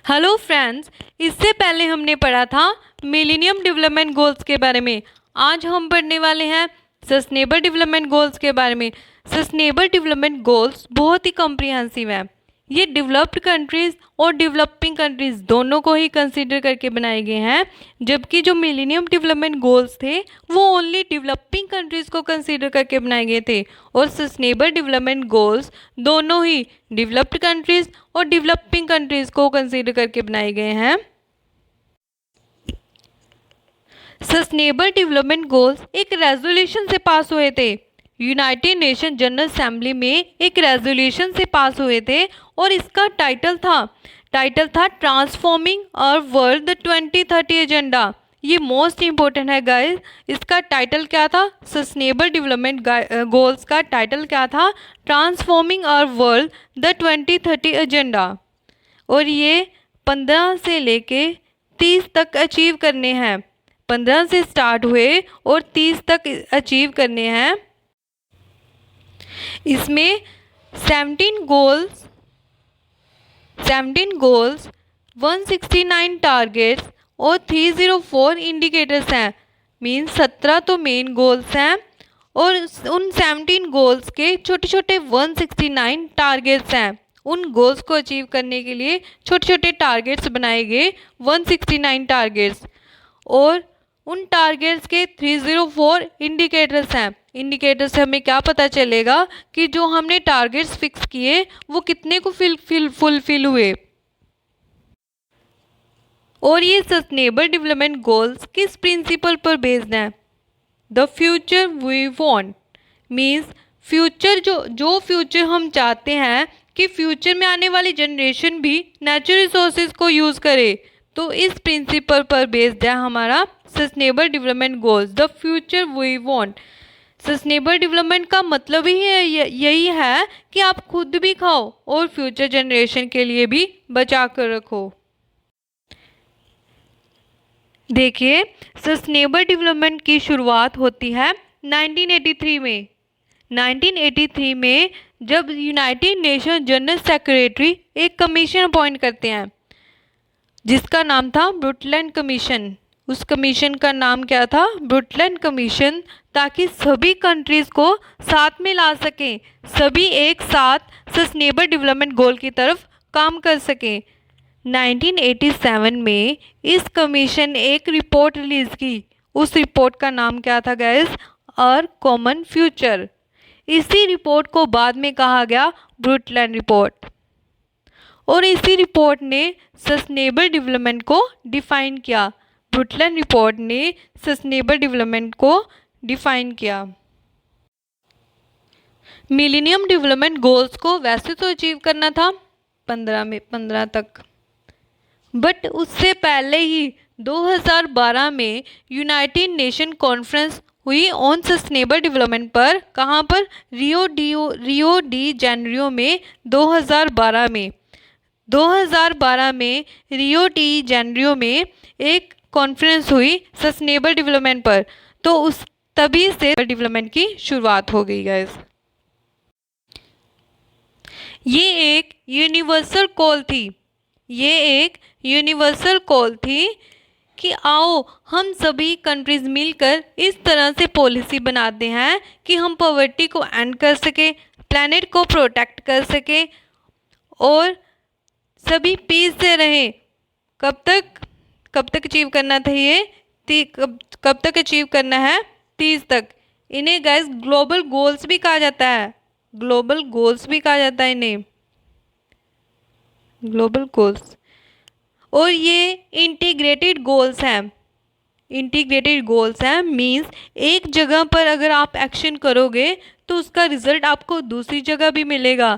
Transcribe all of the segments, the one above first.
Hello friends, इससे पहले हमने पढ़ा था मिलेनियम डेवलपमेंट गोल्स के बारे में। आज हम पढ़ने वाले हैं सस्टेनेबल डेवलपमेंट गोल्स के बारे में। सस्टेनेबल डेवलपमेंट गोल्स बहुत ही कॉम्प्रिहेंसिव है। ये डेवलप्ड कंट्रीज़ और डेवलपिंग कंट्रीज़ दोनों को ही कंसीडर करके बनाए गए हैं, जबकि जो मिलेनियम डेवलपमेंट गोल्स थे वो ओनली डेवलपिंग कंट्रीज़ को कंसीडर करके बनाए गए थे। और सस्टेनेबल डेवलपमेंट गोल्स दोनों ही डेवलप्ड कंट्रीज़ और डेवलपिंग कंट्रीज़ को कंसीडर करके बनाए गए हैं। सस्टेनेबल डेवलपमेंट गोल्स एक रेजोल्यूशन से पास हुए थे। यूनाइटेड नेशन जनरल असेंबली में एक रेजोल्यूशन से पास हुए थे और इसका टाइटल था transforming our world the 2030 agenda. ये मोस्ट इम्पोर्टेंट है गाइस। इसका टाइटल क्या था? सस्टेनेबल डेवलपमेंट गोल्स का टाइटल क्या था? Transforming our world the 2030 agenda. और ये 15 से लेके 30 तक अचीव करने हैं। 15 से स्टार्ट हुए और 30 तक अचीव करने हैं। इसमें 17 गोल्स 169 टारगेट्स और 304 इंडिकेटर्स हैं। मीन्स 17 तो मेन गोल्स हैं और उन 17 गोल्स के छोटे छोटे 169 टारगेट्स हैं। उन गोल्स को अचीव करने के लिए छोटे छोटे टारगेट्स बनाए गए, 169 टारगेट्स। और उन टारगेट्स के 304 इंडिकेटर्स हैं। इंडिकेटर से हमें क्या पता चलेगा कि जो हमने टारगेट्स फिक्स किए वो कितने को फुलफिल हुए। और ये सस्टेनेबल डेवलपमेंट गोल्स किस प्रिंसिपल पर बेस्ड हैं? The future we want means future जो फ्यूचर हम चाहते हैं कि फ्यूचर में आने वाली जनरेशन भी नेचुरल रिसोर्सेज को यूज़ करे, तो इस प्रिंसिपल पर बेस्ड है हमारा sustainable development goals. The future we want, sustainable development का मतलब ही यही है कि आप खुद भी खाओ और फ्यूचर जनरेशन के लिए भी बचा कर रखो। देखिए, सस्टेनेबल डेवलपमेंट की शुरुआत होती है 1983 में। 1983 में जब यूनाइटेड नेशन जनरल सेक्रेटरी एक कमीशन अपॉइंट करते हैं जिसका नाम था ब्रुटलैंड कमीशन। उस कमीशन का नाम क्या था? ब्रुटलैंड कमीशन, ताकि सभी कंट्रीज़ को साथ में ला सकें, सभी एक साथ सस्टेनेबल डेवलपमेंट गोल की तरफ काम कर सकें। 1987 में इस कमीशन ने एक रिपोर्ट रिलीज़ की। उस रिपोर्ट का नाम क्या था गाइस? Our common future. इसी रिपोर्ट को बाद में कहा गया ब्रुटलैंड रिपोर्ट। और इसी रिपोर्ट ने सस्टेनेबल डेवलपमेंट को डिफ़ाइन किया। ब्रुटलैंड रिपोर्ट ने सस्टेनेबल डेवलपमेंट को डिफ़ाइन किया। मिलेनियम डेवलपमेंट गोल्स को वैसे तो अचीव करना था 15 तक, बट उससे पहले ही 2012 में यूनाइटेड नेशन कॉन्फ्रेंस हुई ऑन सस्टेनेबल डेवलपमेंट पर। कहाँ पर? रियो डी जेनेरियो में 2012 में। 2012 में रियो डी जेनेरियो में एक कॉन्फ्रेंस हुई सस्टेनेबल डेवलपमेंट पर, तो उस तभी से डेवलपमेंट की शुरुआत हो गई गाइस। ये एक यूनिवर्सल कॉल थी कि आओ हम सभी कंट्रीज़ मिलकर इस तरह से पॉलिसी बनाते हैं कि हम पॉवर्टी को एंड कर सकें, प्लैनेट को प्रोटेक्ट कर सकें और सभी पीस से रहें। कब तक अचीव करना था ये? कब तक अचीव करना है? 30 तक। इन्हें गाइस ग्लोबल गोल्स भी कहा जाता है। इन्हें ग्लोबल गोल्स। और ये इंटीग्रेटेड गोल्स हैं। मीन्स एक जगह पर अगर आप एक्शन करोगे तो उसका रिजल्ट आपको दूसरी जगह भी मिलेगा।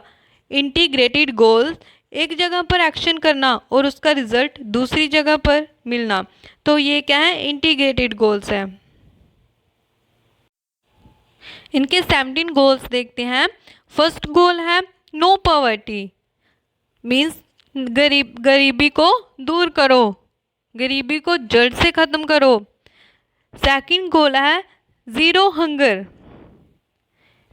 इंटीग्रेटेड गोल्स, एक जगह पर एक्शन करना और उसका रिजल्ट दूसरी जगह पर मिलना, तो ये क्या है? इंटीग्रेटेड गोल्स हैं। इनके 17 गोल्स देखते हैं। फर्स्ट गोल है नो पॉवर्टी, मीन्स गरीबी को दूर करो, गरीबी को जड़ से ख़त्म करो। सेकंड गोल है ज़ीरो हंगर।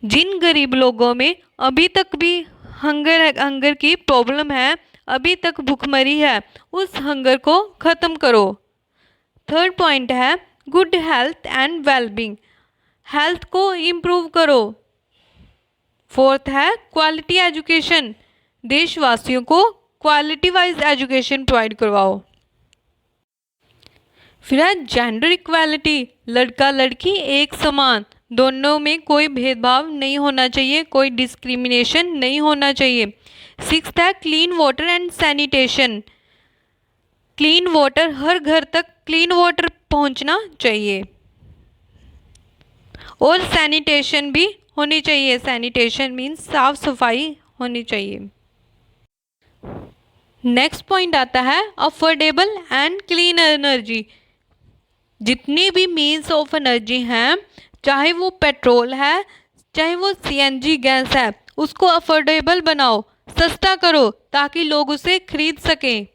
जिन गरीब लोगों में अभी तक भी हंगर की प्रॉब्लम है, अभी तक भूखमरी है, उस हंगर को ख़त्म करो। थर्ड पॉइंट है good health and wellbeing, health को इम्प्रूव करो। फोर्थ है क्वालिटी एजुकेशन, देशवासियों को क्वालिटी वाइज एजुकेशन प्रोवाइड करवाओ। फिर है जेंडर इक्वालिटी, लड़का लड़की एक समान, दोनों में कोई भेदभाव नहीं होना चाहिए, कोई डिस्क्रिमिनेशन नहीं होना चाहिए। सिक्स्थ है clean water and sanitation, clean water, हर घर तक क्लीन वाटर पहुंचना चाहिए और सैनिटेशन भी होनी चाहिए। सैनिटेशन मीन्स साफ सफाई होनी चाहिए। नेक्स्ट पॉइंट आता है अफोर्डेबल एंड क्लीन एनर्जी, जितनी भी मीन्स ऑफ एनर्जी हैं, चाहे वो पेट्रोल है चाहे वो सीएनजी गैस है, उसको अफोर्डेबल बनाओ, सस्ता करो ताकि लोग उसे खरीद सकें।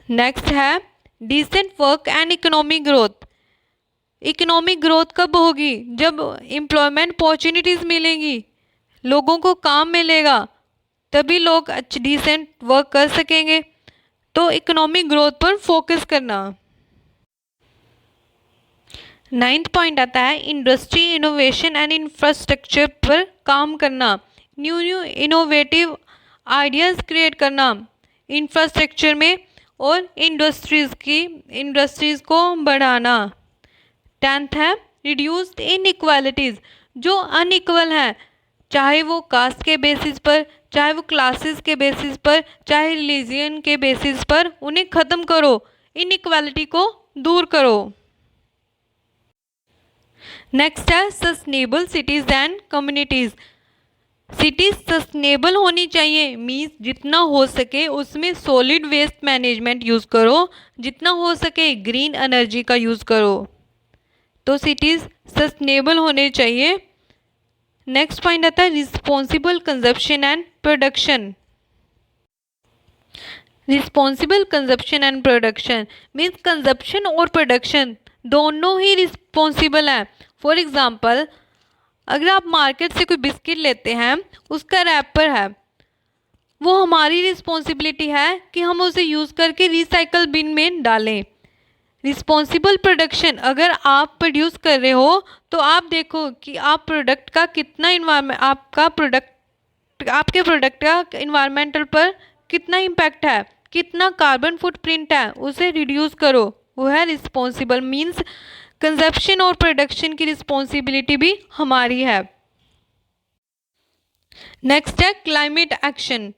नेक्स्ट है decent work and economic growth, economic growth कब होगी? जब एम्प्लॉयमेंट अपॉर्चुनिटीज़ मिलेंगी, लोगों को काम मिलेगा, तभी लोग डिसेंट वर्क कर सकेंगे। तो इकोनॉमिक ग्रोथ पर फोकस करना। नाइन्थ पॉइंट आता है इंडस्ट्री इनोवेशन एंड इंफ्रास्ट्रक्चर पर काम करना, न्यू इनोवेटिव आइडियाज़ क्रिएट करना इंफ्रास्ट्रक्चर में और इंडस्ट्रीज़ को बढ़ाना। टेंथ है रिड्यूस्ड इनइक्वालिटीज़, जो अनइक्वल हैं, चाहे वो कास्ट के बेसिस पर, चाहे वो क्लासेस के बेसिस पर, चाहे रिलीजियन के बेसिस पर, उन्हें ख़त्म करो, इनइक्वालिटी को दूर करो। नेक्स्ट है sustainable cities and communities, cities sustainable होनी चाहिए, मीन्स जितना हो सके उसमें सॉलिड वेस्ट मैनेजमेंट यूज़ करो, जितना हो सके ग्रीन एनर्जी का यूज़ करो, तो सिटीज़ सस्टेनेबल होने चाहिए। नेक्स्ट पॉइंट आता है responsible consumption and production, responsible consumption and production means consumption और प्रोडक्शन दोनों ही रिस्पॉन्सिबल हैं। फॉर एग्ज़ाम्पल, अगर आप मार्केट से कोई बिस्किट लेते हैं, उसका रैपर है, वो हमारी रिस्पॉन्सिबिलिटी है कि हम उसे यूज़ करके रिसाइकल बिन में डालें। रिस्पॉन्सिबल प्रोडक्शन, अगर आप प्रोड्यूस कर रहे हो तो आप देखो कि आप प्रोडक्ट का कितना आपके प्रोडक्ट का इन्वायरमेंटल पर कितना इम्पैक्ट है, कितना कार्बन फुटप्रिंट है, उसे रिड्यूस करो, वो है रिस्पॉन्सिबल। मीन्स कंजप्शन और प्रोडक्शन की रिस्पॉन्सिबिलिटी भी हमारी है। नेक्स्ट है क्लाइमेट एक्शन,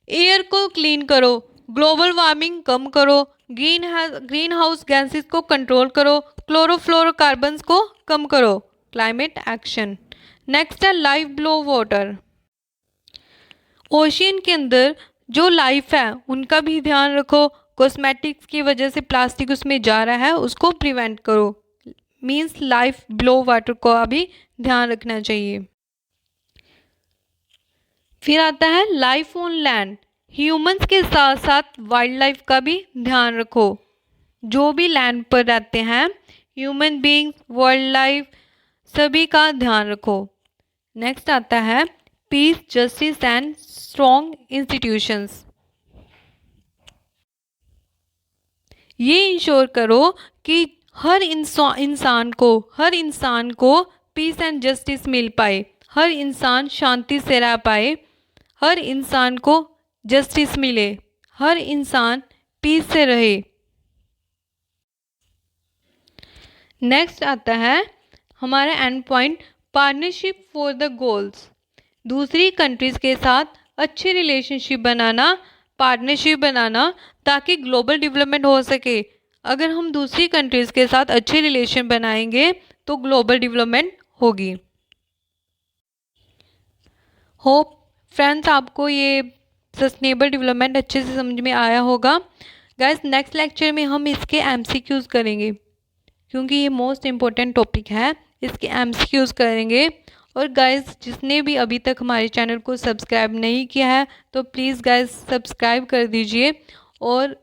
एयर को क्लीन करो, ग्लोबल वार्मिंग कम करो, ग्रीन हाउस गैसेस को कंट्रोल करो, क्लोरोफ्लोरोकार्बन्स को कम करो, क्लाइमेट एक्शन। नेक्स्ट है लाइफ बिलो वाटर, ओशियन के अंदर जो लाइफ है उनका भी ध्यान रखो, कॉस्मेटिक्स की वजह से प्लास्टिक उसमें जा रहा है, उसको प्रिवेंट करो, मीन्स लाइफ बिलो वाटर को अभी ध्यान रखना चाहिए। फिर आता है लाइफ ऑन लैंड, ह्यूमंस के साथ साथ वाइल्ड लाइफ का भी ध्यान रखो, जो भी लैंड पर रहते हैं, ह्यूमन बीइंग्स, वाइल्ड लाइफ, सभी का ध्यान रखो। नेक्स्ट आता है peace, justice and strong institutions, ये इंश्योर करो कि हर इंसान को पीस एंड जस्टिस मिल पाए, हर इंसान शांति से रह पाए, हर इंसान को जस्टिस मिले, हर इंसान पीस से रहे। नेक्स्ट आता है हमारा and point partnership for the goals, दूसरी कंट्रीज़ के साथ अच्छी रिलेशनशिप बनाना, पार्टनरशिप बनाना, ताकि ग्लोबल डेवलपमेंट हो सके। अगर हम दूसरी कंट्रीज़ के साथ अच्छे रिलेशन बनाएंगे तो ग्लोबल डेवलपमेंट होगी। होप फ्रेंड्स आपको ये सस्टेनेबल डेवलपमेंट अच्छे से समझ में आया होगा। गाइस नेक्स्ट लेक्चर में हम इसके एमसीक्यूज़ करेंगे, क्योंकि ये मोस्ट इम्पोर्टेंट टॉपिक है, इसके एमसीक्यूज़ करेंगे। और गाइस जिसने भी अभी तक हमारे चैनल को सब्सक्राइब नहीं किया है तो प्लीज़ गाइस सब्सक्राइब कर दीजिए, और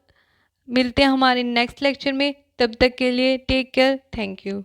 मिलते हैं हमारे नेक्स्ट लेक्चर में। तब तक के लिए टेक केयर, थैंक यू।